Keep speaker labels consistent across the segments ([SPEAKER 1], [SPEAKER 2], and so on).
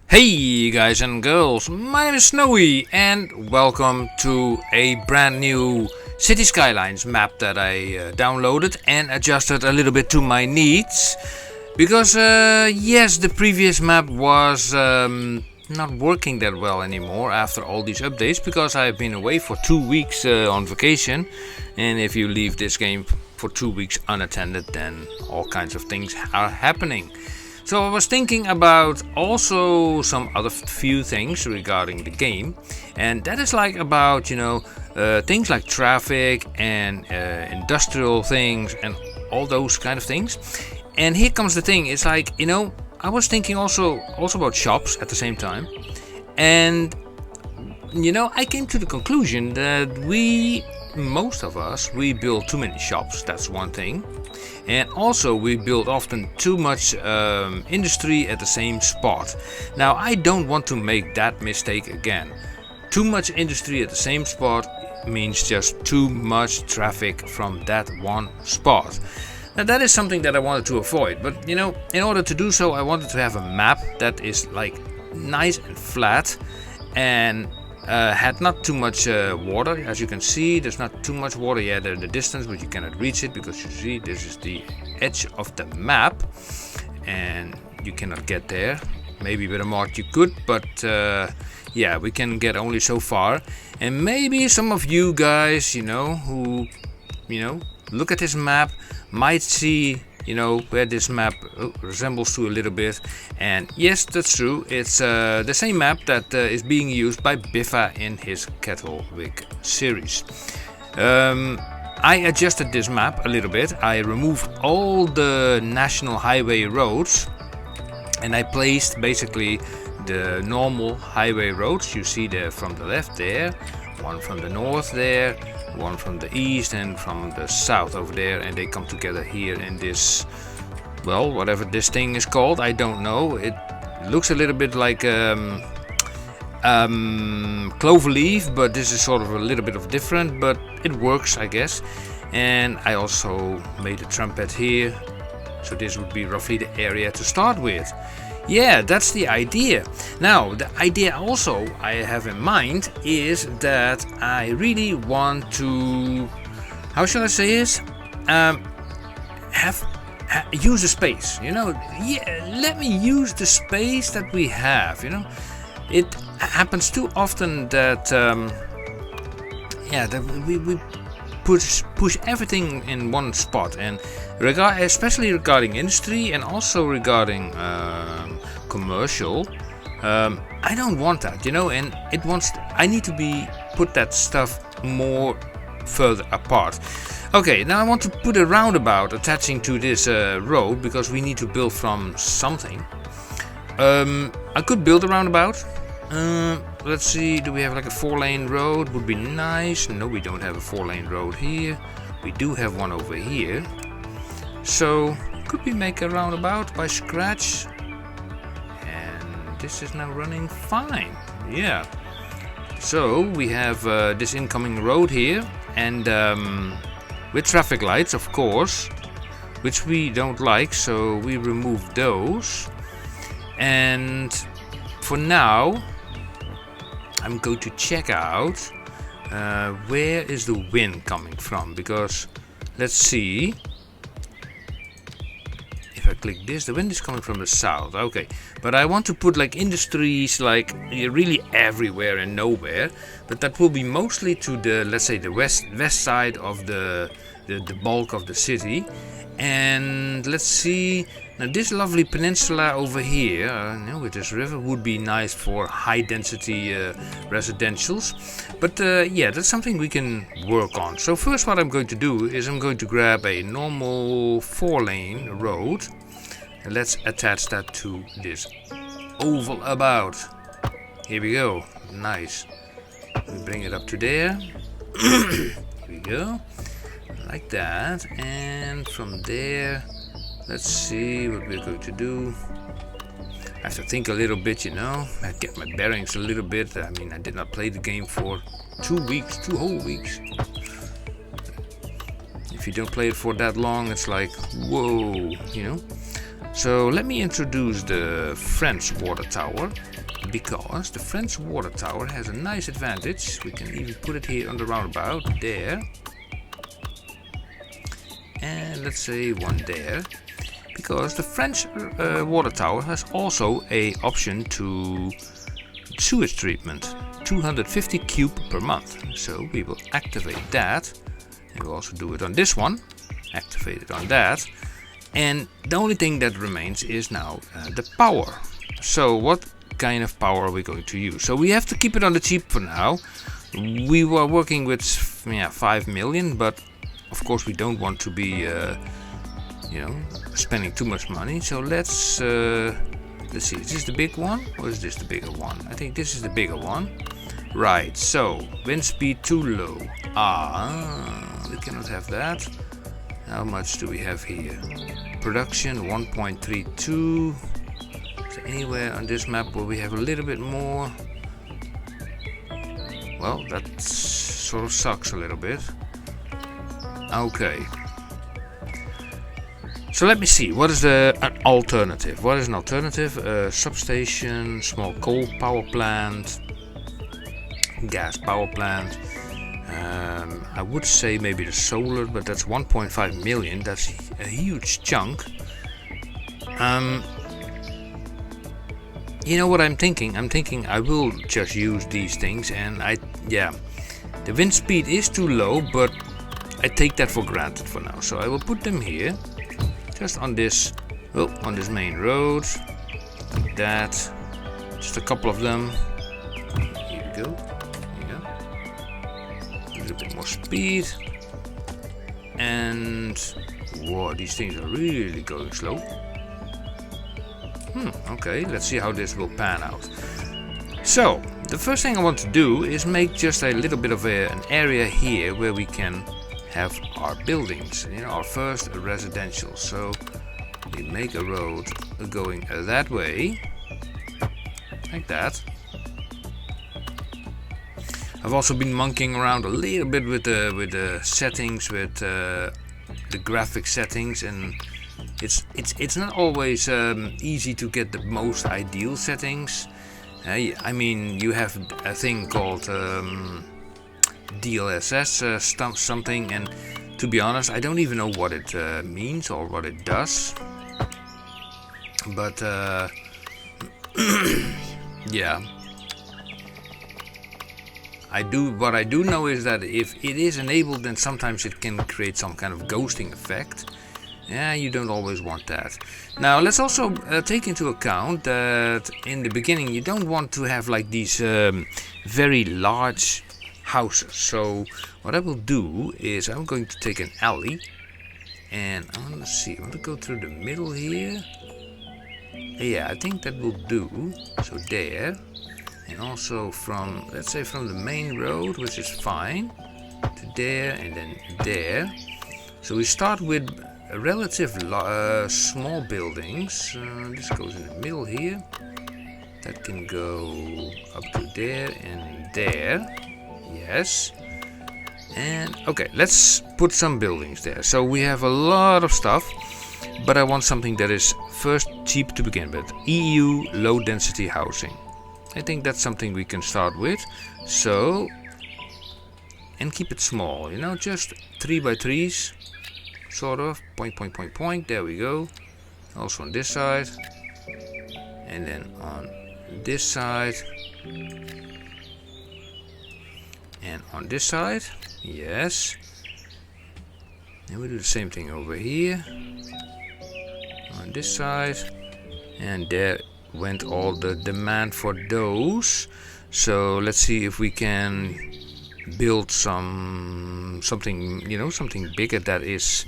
[SPEAKER 1] Hey guys and girls, my name is Snowy and welcome to a brand new City Skylines map that I downloaded and adjusted a little bit to my needs. Because yes, the previous map was not working that well anymore after all these updates, because I've been away for 2 weeks on vacation, and if you leave this game for 2 weeks unattended, then all kinds of things are happening. So I was thinking about also some other few things regarding the game, and that is like about things like traffic and industrial things and all those kind of things. And here comes the thing: it's like I was thinking also about shops at the same time, and I came to the conclusion that most of us build too many shops. That's one thing. And also we build often too much industry at the same spot. Now I don't want to make that mistake again. Too much industry at the same spot means just too much traffic from that one spot. Now that is something that I wanted to avoid, but in order to do so I wanted to have a map that is like nice and flat and had not too much water. As you can see, there's not too much water yet in the distance, but you cannot reach it because you see this is the edge of the map and you cannot get there. Maybe with a mod you could, but yeah, we can get only so far. And maybe some of you guys who look at this map might see where this map resembles to a little bit. And yes, that's true, it's the same map that is being used by Biffa in his Kettlewick series. I adjusted this map a little bit. I removed all the national highway roads and I placed basically the normal highway roads. You see there from the left there, one from the north there, one from the east and from the south over there, and they come together here in this, well, whatever this thing is called, I don't know. It looks a little bit like cloverleaf, but this is sort of a little bit of different, but it works, I guess. And I also made a trumpet here, so this would be roughly the area to start with. Yeah, that's the idea. Now, the idea also I have in mind is that I really want to, how shall I say this? Use the space. Yeah, let me use the space that we have. It happens too often that that we push everything in one spot, and especially regarding industry and also regarding commercial. I don't want that, and I need to put that stuff more further apart. Okay, now I want to put a roundabout attaching to this road because we need to build from something. I could build a roundabout. Let's see, do we have like a 4-lane road? Would be nice. No, we don't have a 4-lane road here. We do have one over here. So could we make a roundabout by scratch? And this is now running fine. Yeah. So we have this incoming road here, and with traffic lights, of course, which we don't like, so we remove those. And for now I'm going to check out where is the wind coming from, because let's see, if I click this, the wind is coming from the south. Okay, but I want to put like industries like really everywhere and nowhere, but that will be mostly to the, let's say, the west side of the bulk of the city. And let's see, now this lovely peninsula over here with this river would be nice for high density residentials, but yeah, that's something we can work on. So first what I'm going to do is I'm going to grab a normal 4-lane road and let's attach that to this oval about. Here we go, nice. We bring it up to there. Here we go, like that, and from there let's see what we're going to do. I have to think a little bit, I get my bearings a little bit. I mean, I did not play the game for 2 whole weeks. If you don't play it for that long, it's like, whoa, So let me introduce the French water tower, because the French water tower has a nice advantage. We can even put it here on the roundabout there, and let's say one there, because the French water tower has also a option to sewage treatment, 250 cube per month. So we will activate that, and we'll also do it on this one, activate it on that. And the only thing that remains is now the power. So what kind of power are we going to use? So we have to keep it on the cheap for now. We were working with 5 million, but of course we don't want to be spending too much money. So let's see, is this the big one or is this the bigger one? I think this is the bigger one. Right, so wind speed too low. We cannot have that. How much do we have here? Production 1.32. Is there anywhere on this map where we have a little bit more? Well, that sort of sucks a little bit. Okay. So let me see, what is an alternative? What is an alternative? Substation, small coal power plant, gas power plant. I would say maybe the solar, but that's 1.5 million. That's a huge chunk. You know what I'm thinking? I'm thinking I will just use these things, and the wind speed is too low, but I take that for granted for now. So I will put them here, just on this main road, like that. Just a couple of them. Here we go. A bit more speed, and whoa, these things are really going slow. Okay, let's see how this will pan out. So the first thing I want to do is make just a little bit of an area here where we can have our buildings, our first residential. So we make a road going that way, like that. I've also been monkeying around a little bit with the settings, with the graphic settings, and it's not always easy to get the most ideal settings. I mean, you have a thing called DLSS something, and to be honest, I don't even know what it means or what it does. But yeah. What I do know is that if it is enabled, then sometimes it can create some kind of ghosting effect. Yeah, you don't always want that. Now let's also take into account that in the beginning you don't want to have like these very large houses. So what I will do is I'm going to take an alley, and I want to see, I want to go through the middle here. Yeah, I think that will do. So there. And also from, let's say, from the main road, which is fine, to there, and then there. So we start with relative small buildings. This goes in the middle here. That can go up to there and there. Yes. And okay, let's put some buildings there. So we have a lot of stuff, but I want something that is first cheap to begin with. EU low density housing. I think that's something we can start with. So, and keep it small, just 3x3s, sort of, point, there we go. Also on this side, and then on this side, and on this side, yes. And we do the same thing over here, on this side, and there went all the demand for those. So let's see if we can build something something bigger that is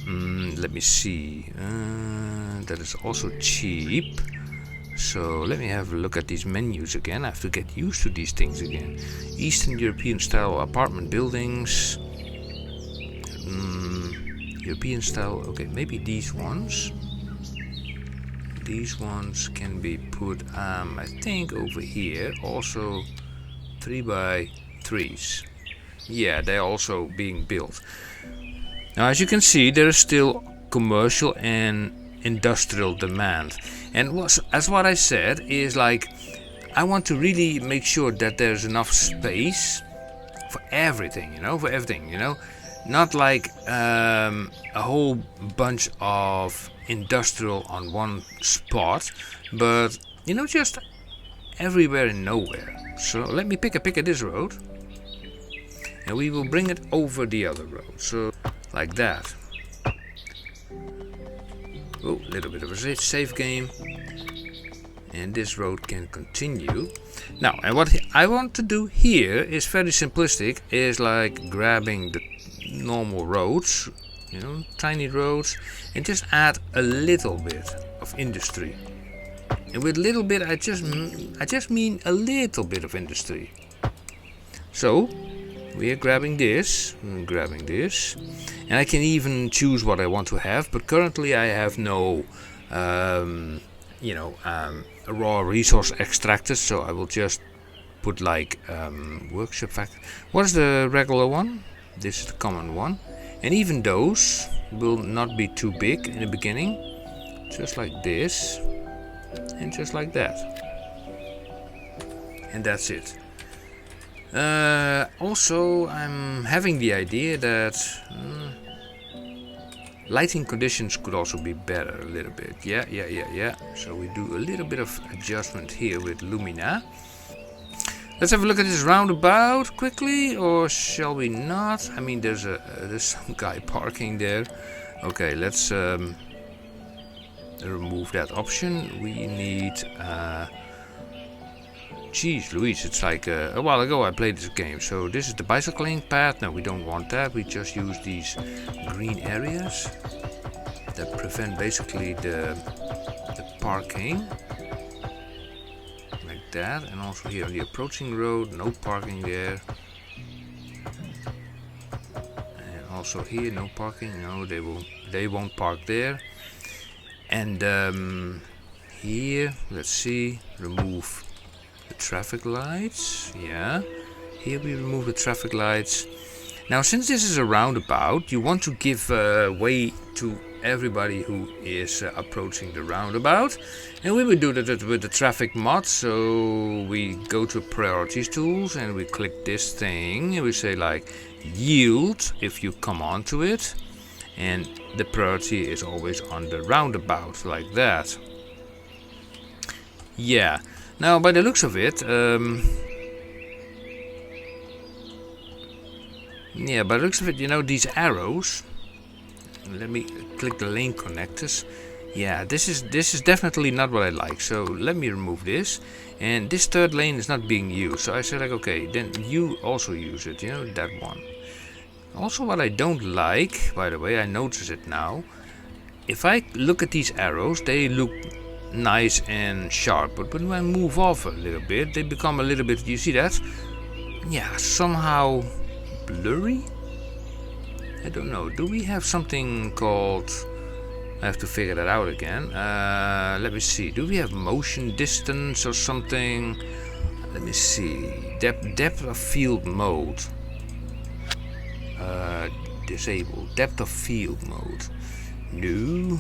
[SPEAKER 1] let me see, that is also cheap. So let me have a look at these menus again. I have to get used to these things again. Eastern European style apartment buildings, European style. Okay, maybe these ones. These ones can be put, I think, over here. Also 3x3s. Yeah, they're also being built. Now, as you can see, there is still commercial and industrial demand. And as what I said is like, I want to really make sure that there's enough space for everything, for everything, not like a whole bunch of industrial on one spot, but just everywhere and nowhere. So let me pick a this road, and we will bring it over the other road, so like that. Oh, a little bit of a save game, and this road can continue. Now, and what I want to do here is very simplistic, is like grabbing the normal roads, tiny roads, and just add a little bit of industry. And with little bit, I just mean a little bit of industry. So we are grabbing this, and I can even choose what I want to have. But currently, I have no, raw resource extractors. So I will just put like workshop factory. What is the regular one? This is the common one, and even those will not be too big in the beginning. Just like this, and just like that, and that's it. Also, I'm having the idea that lighting conditions could also be better a little bit. Yeah. So we do a little bit of adjustment here with Lumina. Let's have a look at this roundabout quickly, or shall we not? I mean, there's some guy parking there. Okay, let's remove that option. We need. Jeez Louise, it's like a while ago I played this game. So this is the bicycling path. No, we don't want that. We just use these green areas that prevent basically the parking. Like that. And also here on the approaching road, no parking there. And also here, no parking. No, they won't park there. And here, let's see, remove the traffic lights. Yeah, here we remove the traffic lights. Now, since this is a roundabout, you want to give way to everybody who is approaching the roundabout, and we will do that with the traffic mod. So we go to priorities tools and we click this thing and we say like yield if you come onto it, and the priority is always on the roundabout, like that. Yeah. Now, by the looks of it, these arrows. Let me click the lane connectors. Yeah, this is definitely not what I like. So let me remove this, and this third lane is not being used. So I said like, okay, then you also use it. That one. Also, what I don't like, by the way, I notice it now. If I look at these arrows, they look nice and sharp, but when I move off a little bit, they become a little bit, you see that? Yeah, somehow blurry? I don't know. Do we have something called, I have to figure that out again. Let me see. Do we have motion distance or something? Let me see. Depth of field mode. Disable. Depth of field mode. No.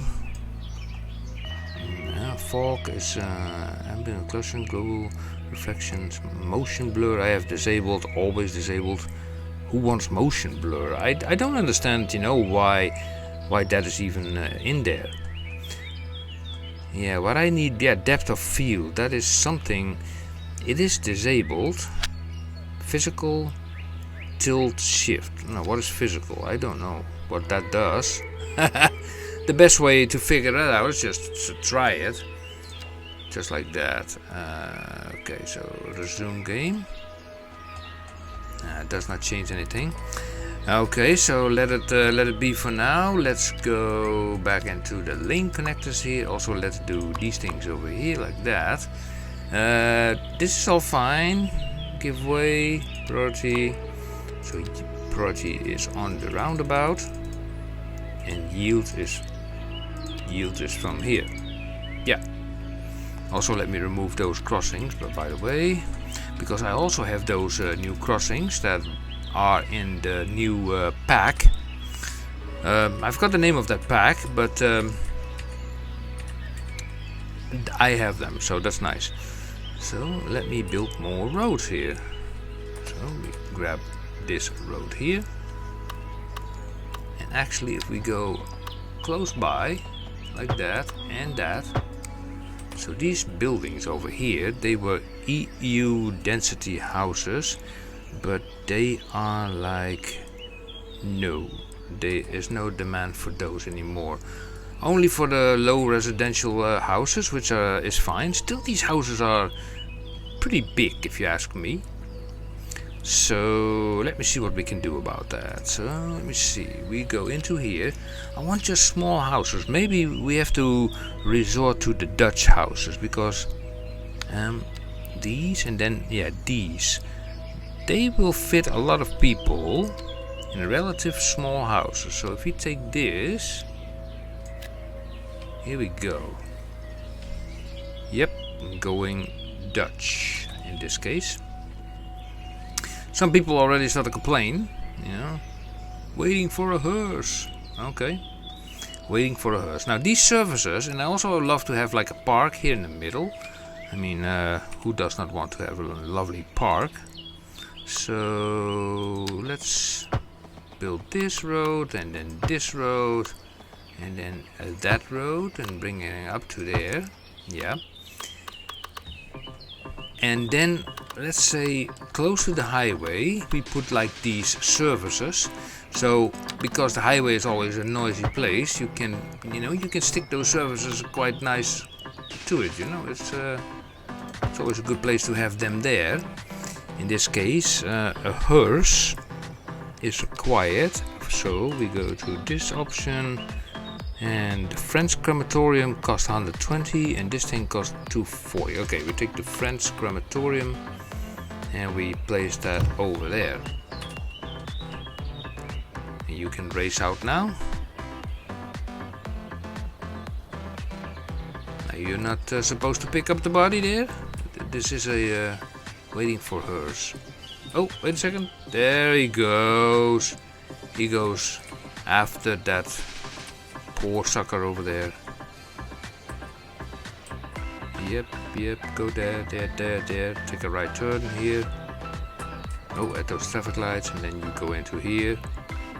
[SPEAKER 1] Fog is ambient clustering, global reflections, motion blur. I have disabled, always disabled. Who wants motion blur? I don't understand, why that is even in there. Yeah, what I need, depth of field. That is something. It is disabled. Physical, tilt, shift. Now, what is physical? I don't know what that does. The best way to figure that out is just to try it. Just like that. Okay, so resume game. It does not change anything. Okay, so let it be for now. Let's go back into the link connectors here. Also, let's do these things over here like that. This is all fine. Give way, priority. So priority is on the roundabout, and yield is from here. Yeah. Also, let me remove those crossings, but by the way, because I also have those new crossings that are in the new pack. I forgot the name of that pack, but I have them, so that's nice. So let me build more roads here. So we grab this road here. And actually if we go close by, like that and that. So these buildings over here, they were EU density houses, but they are like, no, there is no demand for those anymore. Only for the low residential houses, which is fine. Still, these houses are pretty big, if you ask me. So let me see what we can do about that. So let me see. We go into here. I want just small houses. Maybe we have to resort to the Dutch houses because these and then these, they will fit a lot of people in relative small houses. So if we take this. Here we go. Yep, going Dutch in this case. Some people already start to complain, you know, waiting for a hearse. Okay, waiting for a hearse. Now these services, and I also love to have like a park here in the middle. I mean, who does not want to have a lovely park? So let's build this road and then this road. And then that road and bring it up to there. Yeah. And then let's say close to the highway we put like these services. So because the highway is always a noisy place, you can stick those services quite nice to it. You know, it's always a good place to have them there. In this case, a hearse is required. So we go to this option. And the French crematorium cost 120 and this thing cost 240. Okay, we take the French crematorium and we place that over there. And you can race out now. Now you're not supposed to pick up the body there. This is a waiting for hers. Oh, wait a second. There he goes. He goes after that poor sucker over there. Yep, go there. Take a right turn here. Oh, at those traffic lights, and then you go into here.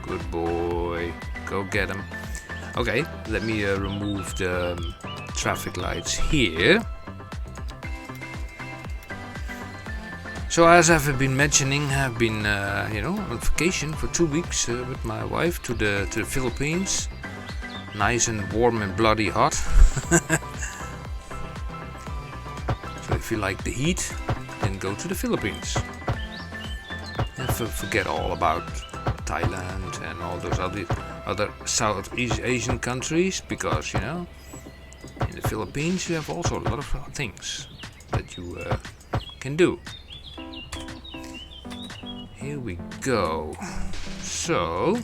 [SPEAKER 1] Good boy. Go get him. Okay, let me remove the traffic lights here. So as I've been mentioning, I've been on vacation for 2 weeks with my wife to the Philippines. Nice and warm and bloody hot. So if you like the heat, then go to the Philippines. And forget all about Thailand and all those other Southeast Asian countries, because in the Philippines you have also a lot of things that you can do. Here we go. So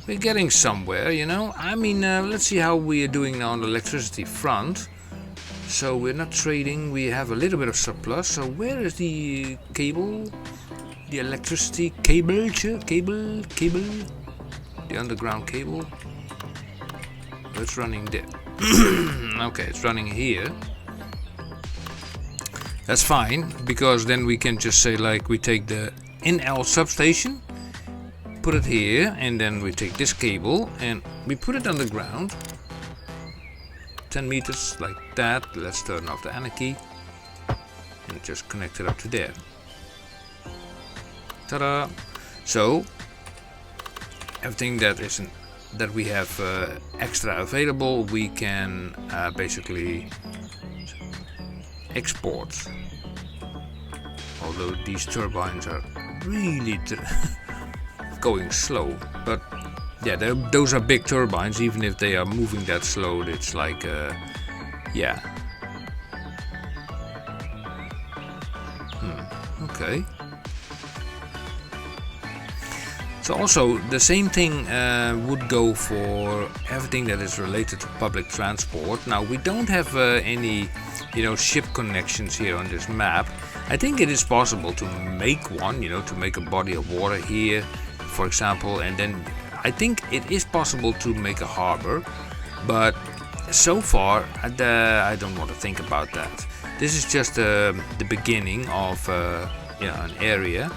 [SPEAKER 1] we're getting somewhere, I mean, let's see how we are doing now on the electricity front. So we're not trading, we have a little bit of surplus. So where is the cable? The electricity cable? The underground cable? It's running there. Okay, it's running here. That's fine, because then we can just say like we take the NL substation, put it here, and then we take this cable and we put it underground 10 meters like that. Let's turn off the anarchy and just connect it up to there. Ta-da! So everything that we have extra available, we can basically export. Although these turbines are really going slow, but yeah, those are big turbines. Even if they are moving that slow, it's like okay. So also the same thing would go for everything that is related to public transport. Now we don't have any ship connections here on this map. I think it is possible to make one, to make a body of water here, for example, and then I think it is possible to make a harbor, but so far, I don't want to think about that. This is just the beginning of an area.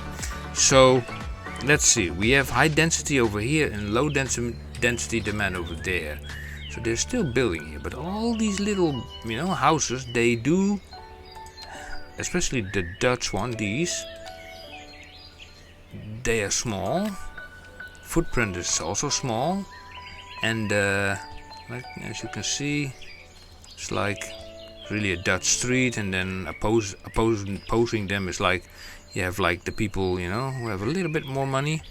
[SPEAKER 1] So let's see. We have high density over here and low density demand over there. So they're still building here, but all these little houses, they do, especially the Dutch one, these, they are small. Footprint is also small, and like, as you can see, it's like really a Dutch street, and then opposing them is like you have like the people who have a little bit more money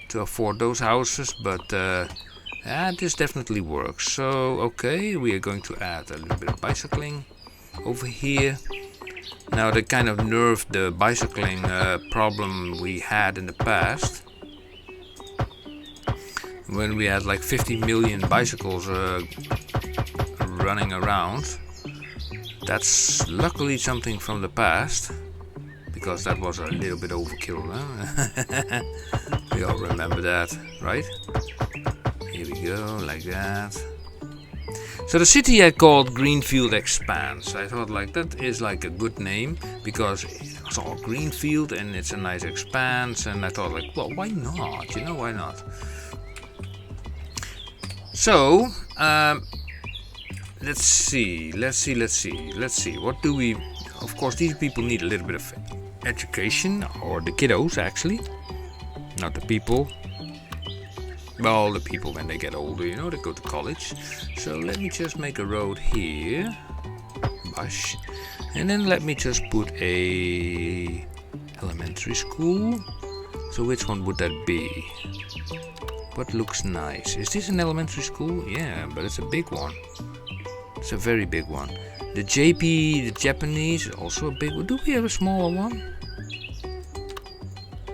[SPEAKER 1] to afford those houses, but this definitely works. So okay, we are going to add a little bit of bicycling over here. Now they kind of nerfed the bicycling problem we had in the past, when we had like 50 million bicycles running around. That's luckily something from the past, because that was a little bit overkill, huh? We all remember that, right? Here we go, like that. So the city I called Greenfield Expanse. I thought like that is like a good name, because it's all Greenfield and it's a nice expanse, and I thought like, well, why not? Why not? So let's see. What do we? Of course, these people need a little bit of education, or the kiddos actually, not the people. Well, the people when they get older, they go to college. So let me just make a road here, bush, and then let me just put a elementary school. So which one would that be? What looks nice? Is this an elementary school? Yeah, but it's a big one. It's a very big one. The JP, the Japanese, also a big one. Do we have a smaller one?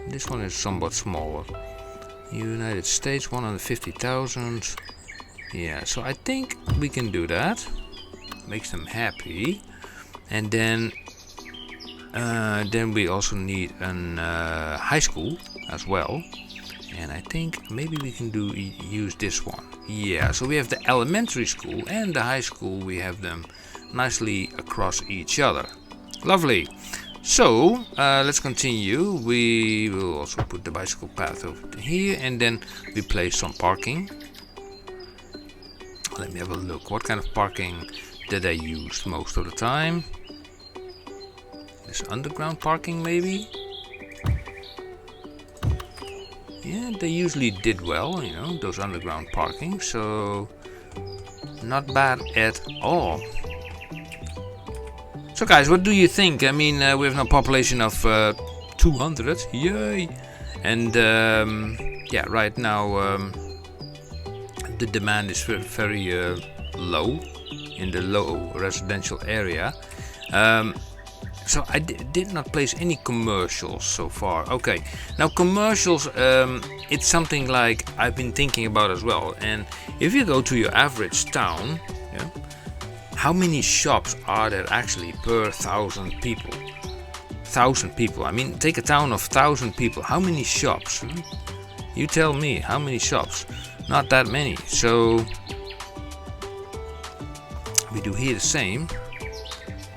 [SPEAKER 1] This one is somewhat smaller. United States, 150,000. Yeah, so I think we can do that. Makes them happy. And then we also need an high school as well. And I think maybe we can use this one. Yeah, so we have the elementary school and the high school. We have them nicely across each other. Lovely. So let's continue. We will also put the bicycle path over here, and then we place some parking. Let me have a look. What kind of parking did I use most of the time? This underground parking maybe? Yeah, they usually did well, those underground parking, so not bad at all. So guys, what do you think? I mean, we have a population of 200, yay! And yeah, right now the demand is very low in the low residential area. So I did not place any commercials so far. Okay, now commercials, it's something like I've been thinking about as well. And if you go to your average town, how many shops are there actually per 1,000 people? 1,000 people. I mean, take a town of 1,000 people. How many shops? You tell me, how many shops? Not that many. So we do here the same.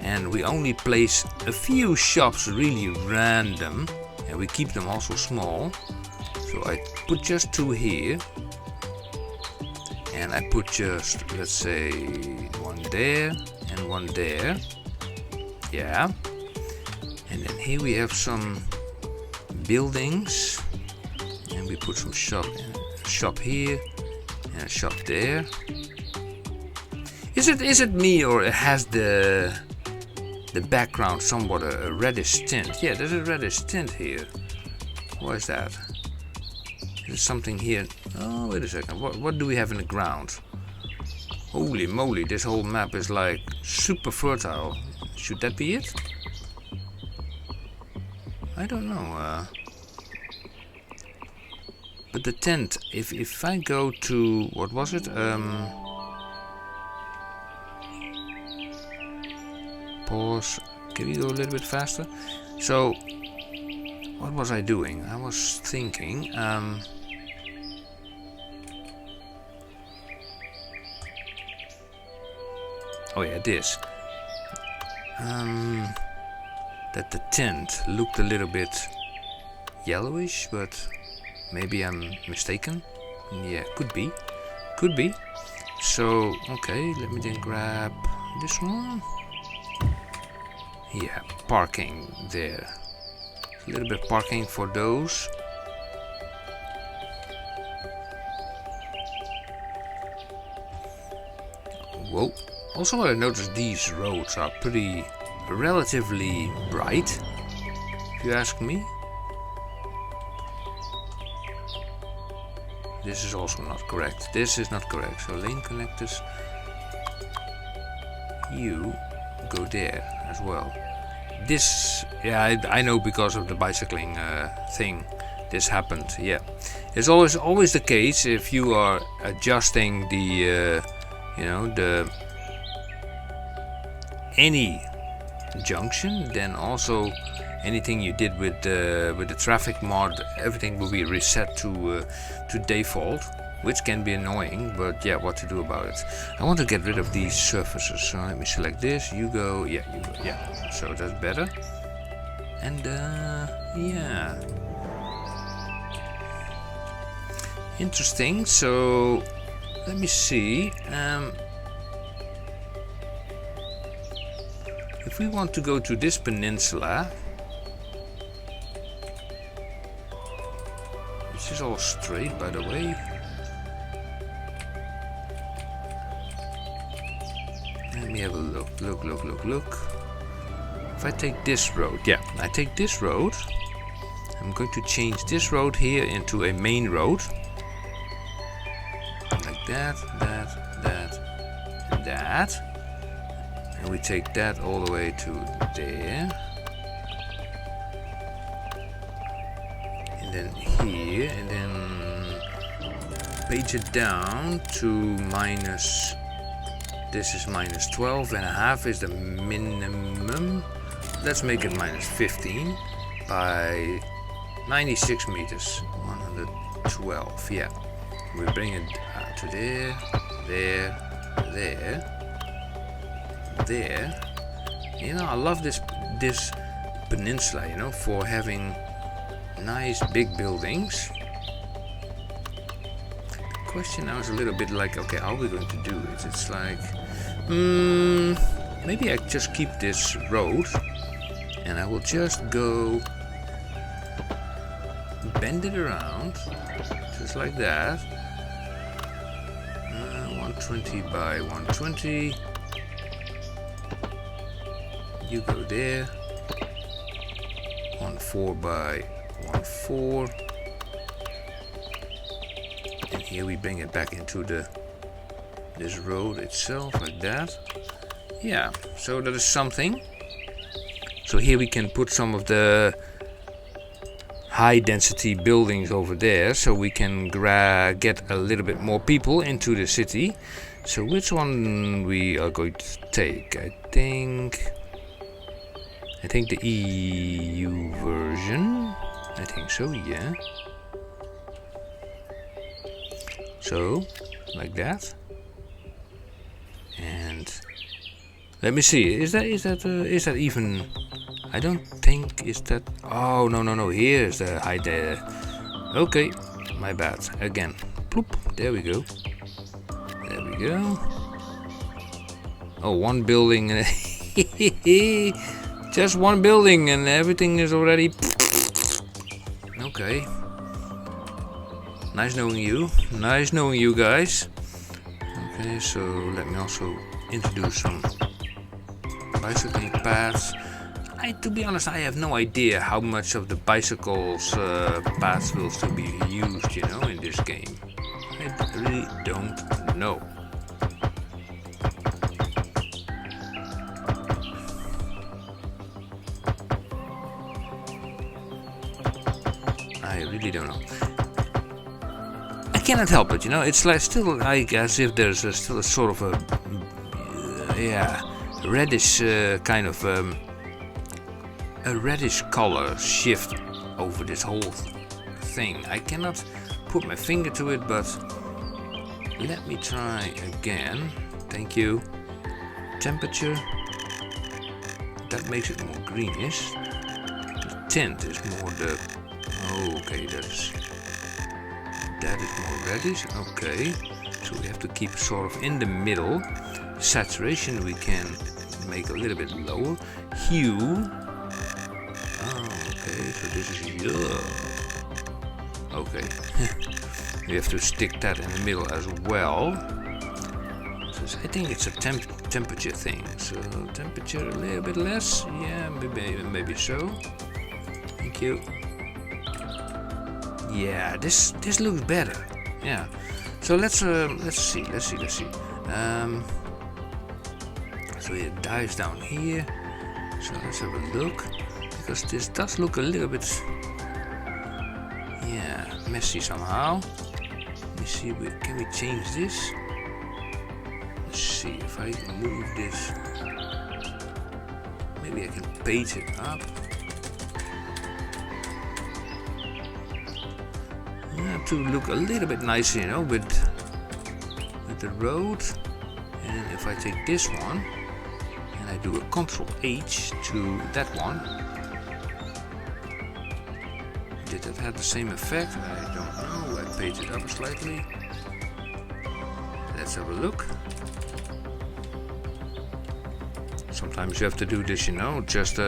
[SPEAKER 1] And we only place a few shops really random, and we keep them also small. So I put just 2 here, and I put just, let's say, 1 there and 1 there. Yeah. And then here we have some buildings, and we put some shop here and a shop there. Is it me, or it has the background somewhat a reddish tint? Yeah, there's a reddish tint here. What is that? There's something here. Oh, wait a second. What do we have in the ground? Holy moly, this whole map is like super fertile. Should that be it? I don't know. But the tent, if I go to, what was it? Pause. Can we go a little bit faster? So, what was I doing? I was thinking. Oh yeah, this. That the tint looked a little bit yellowish, but maybe I'm mistaken. Yeah, could be. Could be. So, okay, let me then grab this one. Yeah, parking there. A little bit parking for those. Whoa. Also, I noticed these roads are pretty relatively bright, if you ask me. This is also not correct. This is not correct. So lane connectors, you go there as well. This, yeah, I know because of the bicycling thing. This happened. Yeah, it's always the case if you are adjusting the, you know, the any junction, then also anything you did with the traffic mod, everything will be reset to default, which can be annoying, but yeah, what to do about it. I want to get rid of these surfaces, so let me select this. You go, yeah, you go, yeah. So that's better. And yeah, interesting. So let me see. If we want to go to this peninsula, this is all straight, by the way. Let me have a look. Look. If I take this road, yeah, I take this road. I'm going to change this road here into a main road. Like that, and that. And we take that all the way to there. And then here, and then page it down to minus, this is minus 12.5 is the minimum. Let's make it minus 15 by 96 meters, 112, yeah. We bring it to there, there. You know, I love this peninsula, you know, for having nice big buildings. The question now is a little bit like, okay, how are we going to do it? It's like, maybe I just keep this road and I will just go bend it around just like that. 120 by 120. You go there. 14 by 14. And here we bring it back into this road itself like that. Yeah, so that is something. So here we can put some of the high density buildings over there, so we can get a little bit more people into the city. So which one we are going to take? I think the EU version. I think so, yeah. So like that. And let me see. Is that even? I don't think is that. Oh no. Here's the high there. Okay, my bad. Again. Ploop. There we go. There we go. Oh, one building. Just one building, and everything is already. Okay. Nice knowing you. Nice knowing you guys. Okay, so let me also introduce some bicycling paths. To be honest, I have no idea how much of the bicycles paths will still be used, you know, in this game. I really don't know. I really don't know. I cannot help it, you know. It's like still like as if there's still a sort of a reddish kind of a reddish color shift over this whole thing. I cannot put my finger to it, but let me try again. Thank you. temperature. That makes it more greenish. The tint is more the... Okay, that is more reddish. Okay, so we have to keep sort of in the middle. Saturation we can make a little bit lower. Hue. Okay, so this is yellow. Okay, we have to stick that in the middle as well. So I think it's a temperature thing. So temperature a little bit less. Yeah, maybe so. Thank you. Yeah, this looks better. Yeah. So let's see. So it dives down here. So let's have a look, because this does look a little bit, yeah, messy somehow. Let me see. Can we change this? Let's see if I move this. Maybe I can page it up. To look a little bit nicer, you know, with the road. And if I take this one and I do a Ctrl H to that one, did that have the same effect? I don't know. I page it up slightly. Let's have a look. Sometimes you have to do this, you know, just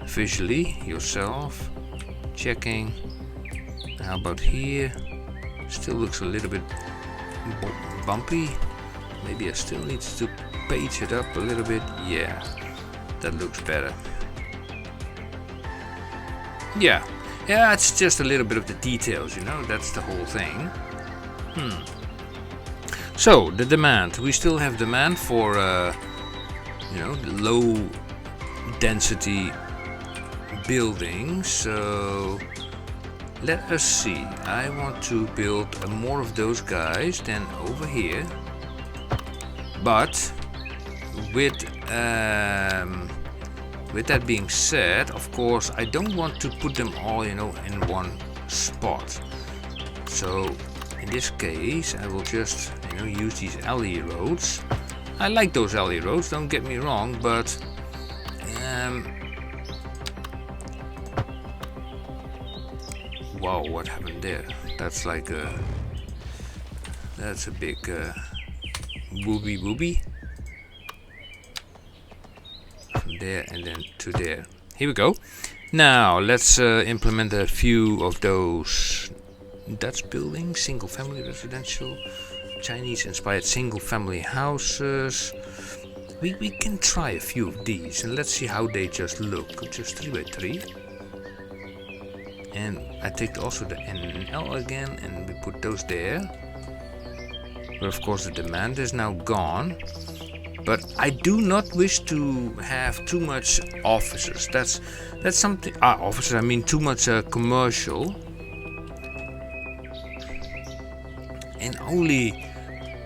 [SPEAKER 1] visually yourself, checking. How about here? Still looks a little bit bumpy. Maybe I still need to page it up a little bit. Yeah, that looks better. Yeah, it's just a little bit of the details, you know, that's the whole thing. So, the demand. We still have demand for, you know, the low density buildings. So... let us see. I want to build more of those guys than over here, but with that being said, of course, I don't want to put them all, you know, in one spot. So in this case, I will just, you know, use these alley roads. I like those alley roads. Don't get me wrong, but wow, what happened there? That's like a... that's a big wooby. From there and then to there. Here we go. Now let's implement a few of those Dutch buildings, single family residential, Chinese inspired single family houses. We can try a few of these and let's see how they just look. Just 3x3. And I take also the NL again and we put those there. But of course the demand is now gone. But I do not wish to have too much offices. That's something. Offices. I mean too much commercial. And only,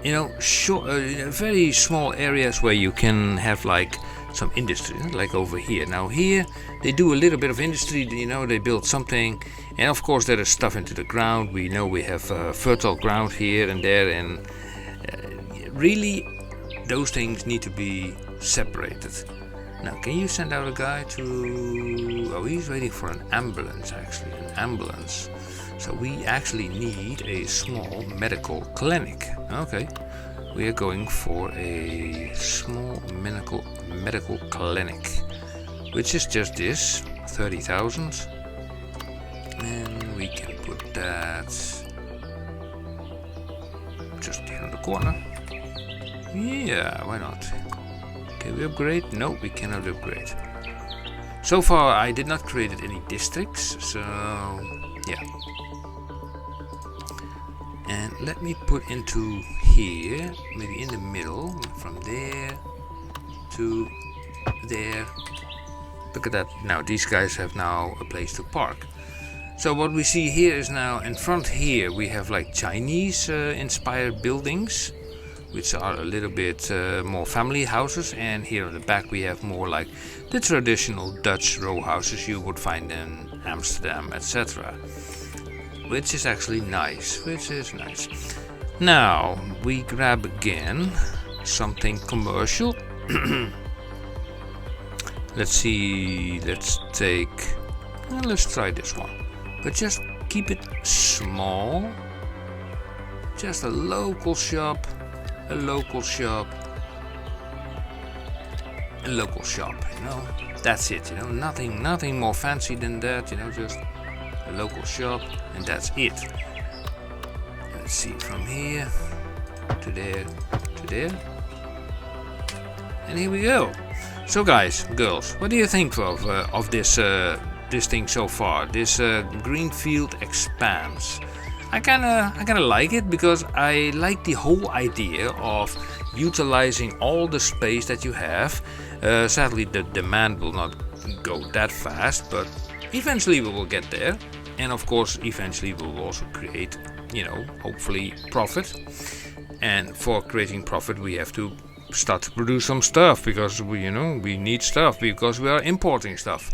[SPEAKER 1] you know, short, very small areas where you can have like some industry, like over here. Now here they do a little bit of industry, you know, they build something, and of course there is stuff into the ground. We know we have fertile ground here and there, and really those things need to be separated. Now can you send out a guy to... oh, he's waiting for an ambulance, actually, an ambulance. So we actually need a small medical clinic. Okay, we are going for a small medical clinic, which is just this, 30,000. And we can put that just here in the corner. Yeah, why not? Can we upgrade? No, we cannot upgrade. So far I did not create any districts, so yeah. And let me put into here, maybe in the middle, from there to there. Look at that. Now these guys have now a place to park. So what we see here is now in front here we have like Chinese inspired buildings, which are a little bit more family houses, and here in the back we have more like the traditional Dutch row houses you would find in Amsterdam, etc. Which is actually nice, Now we grab again something commercial. Let's see, let's try this one. But just keep it small. Just a local shop, a local shop, a local shop, you know. That's it, you know, nothing more fancy than that, you know, just a local shop and that's it. Let's see, from here to there to there. And here we go. So guys, girls, what do you think of this this thing so far? This Greenfield Expanse. I kinda like it because I like the whole idea of utilizing all the space that you have. Sadly, the demand will not go that fast, but eventually we will get there. And of course, eventually we will also create, you know, hopefully profit. And for creating profit, we have to start to produce some stuff because we need stuff because we are importing stuff.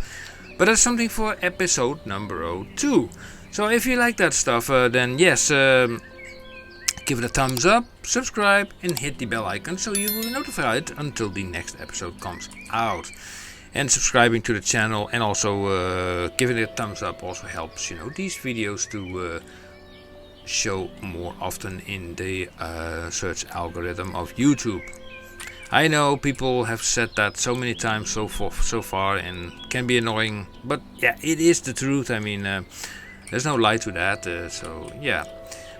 [SPEAKER 1] But that's something for episode number 2. So if you like that stuff, then yes, give it a thumbs up, subscribe and hit the bell icon so you will be notified until the next episode comes out. And subscribing to the channel and also giving it a thumbs up also helps, you know, these videos to show more often in the search algorithm of YouTube. I know people have said that so many times so far and can be annoying, but yeah, it is the truth. I mean, there's no lie to that, so yeah.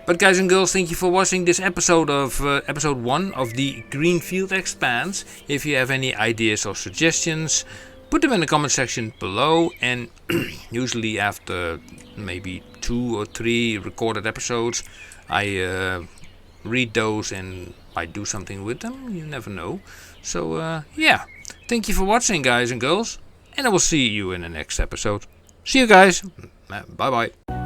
[SPEAKER 1] But guys and girls, thank you for watching this episode of episode 1 of the Greenfield Expanse. If you have any ideas or suggestions, put them in the comment section below, and usually after maybe 2 or 3 recorded episodes, I read those and I do something with them. You never know. So yeah, thank you for watching, guys and girls, and I will see you in the next episode. See you guys. Bye bye.